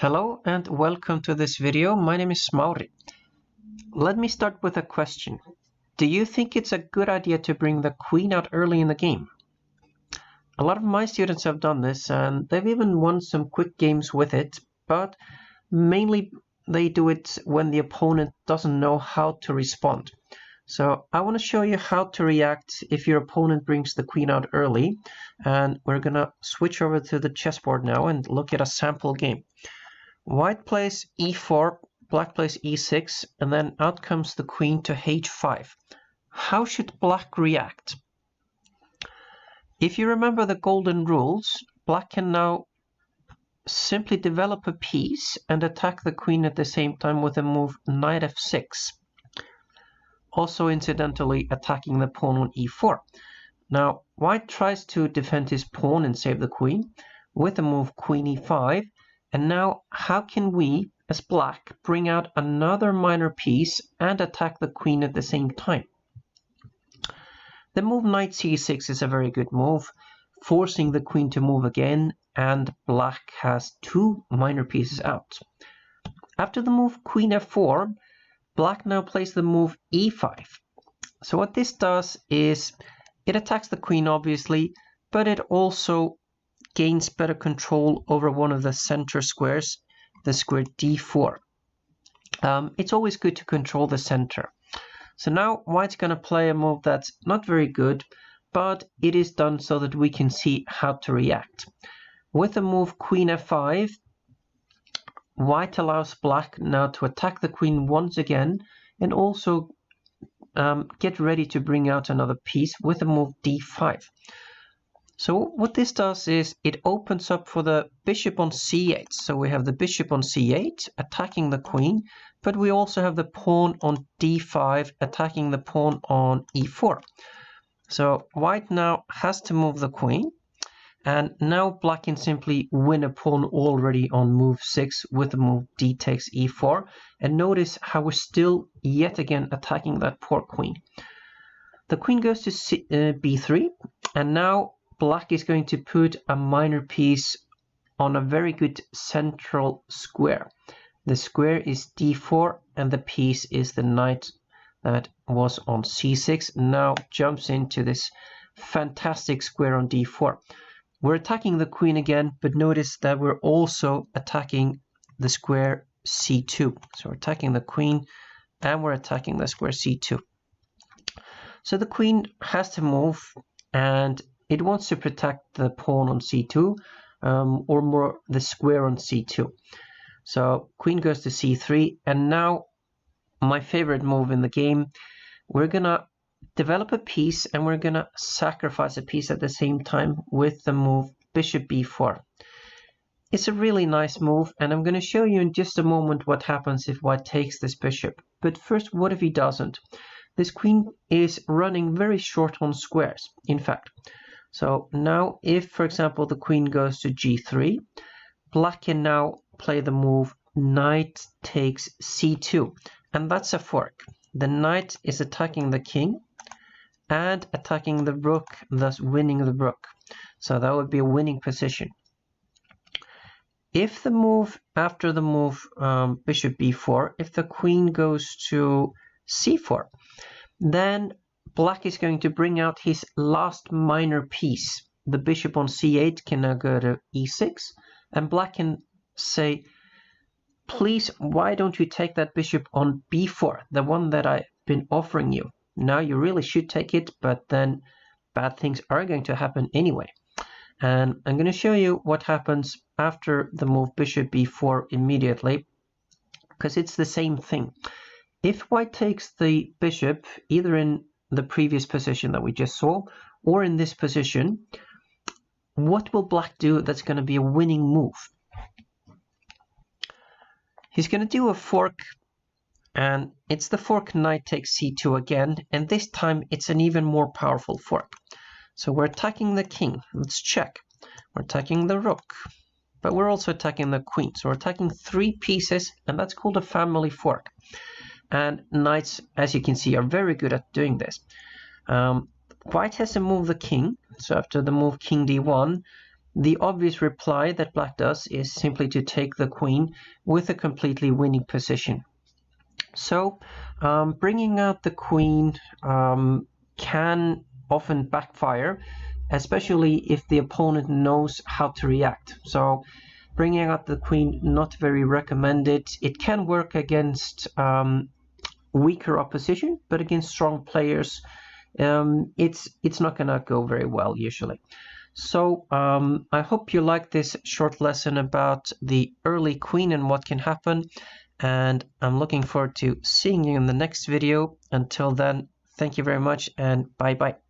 Hello and welcome to this video. My name is Mauri. Let me start with a question. Do you think it's a good idea to bring the queen out early in the game? A lot of my students have done this and they've even won some quick games with it, but mainly they do it when the opponent doesn't know how to respond. So I want to show you how to react if your opponent brings the queen out early, and we're gonna switch over to the chessboard now and look at a sample game. White plays e4, black plays e6, and then out comes the queen to h5. How should black react? If you remember the golden rules, black can now simply develop a piece and attack the queen at the same time with the move knight f6. Also incidentally attacking the pawn on e4. Now white tries to defend his pawn and save the queen with the move queen e5. And now, how can we, as black, bring out another minor piece and attack the queen at the same time? The move knight c6 is a very good move, forcing the queen to move again, and black has two minor pieces out. After the move queen f4, black now plays the move e5. So what this does is, it attacks the queen obviously, but it also gains better control over one of the center squares, the square d4. It's always good to control the center. So now white's going to play a move that's not very good, but it is done so that we can see how to react. With the move queen f5, white allows black now to attack the queen once again and also get ready to bring out another piece with the move d5. So what this does is it opens up for the bishop on c8. So we have the bishop on c8 attacking the queen, but we also have the pawn on d5 attacking the pawn on e4. So white now has to move the queen, and now black can simply win a pawn already on move 6 with the move d takes e4. And notice how we're still yet again attacking that poor queen. The queen goes to b3, and now black is going to put a minor piece on a very good central square. The square is d4 and the piece is the knight that was on c6. Now jumps into this fantastic square on d4. We're attacking the queen again, but notice that we're also attacking the square c2. So we're attacking the queen and we're attacking the square c2. So the queen has to move, and it wants to protect the pawn on c2, or more the square on c2. So queen goes to c3, and now my favorite move in the game, we're gonna develop a piece and we're gonna sacrifice a piece at the same time with the move bishop b4. It's a really nice move, and I'm gonna show you in just a moment what happens if white takes this bishop. But first, what if he doesn't? This queen is running very short on squares, in fact. So now if, for example, the queen goes to g3, black can now play the move knight takes c2, and that's a fork. The knight is attacking the king and attacking the rook, thus winning the rook. So that would be a winning position. If the move, after the move bishop b4, if the queen goes to c4, then black is going to bring out his last minor piece. The bishop on c8 can now go to e6, and black can say, please, why don't you take that bishop on b4, the one that I've been offering you? Now you really should take it, but then bad things are going to happen anyway. And I'm going to show you what happens after the move bishop b4 immediately, because it's the same thing. If white takes the bishop, either in the previous position that we just saw, or in this position, what will black do that's going to be a winning move? He's going to do a fork, and it's the fork knight takes c2 again, and this time it's an even more powerful fork. So we're attacking the king. Let's check. We're attacking the rook, but we're also attacking the queen. So we're attacking three pieces, and that's called a family fork. And knights, as you can see, are very good at doing this. White has to move the king. So after the move king d1, The obvious reply that black does is simply to take the queen with a completely winning position. So bringing out the queen can often backfire, especially if the opponent knows how to react. So bringing out the queen, not very recommended. It can work against weaker opposition, but against strong players, it's not gonna go very well usually. So I hope you liked this short lesson about the early queen and what can happen, and I'm looking forward to seeing you in the next video. Until then, thank you very much and bye bye.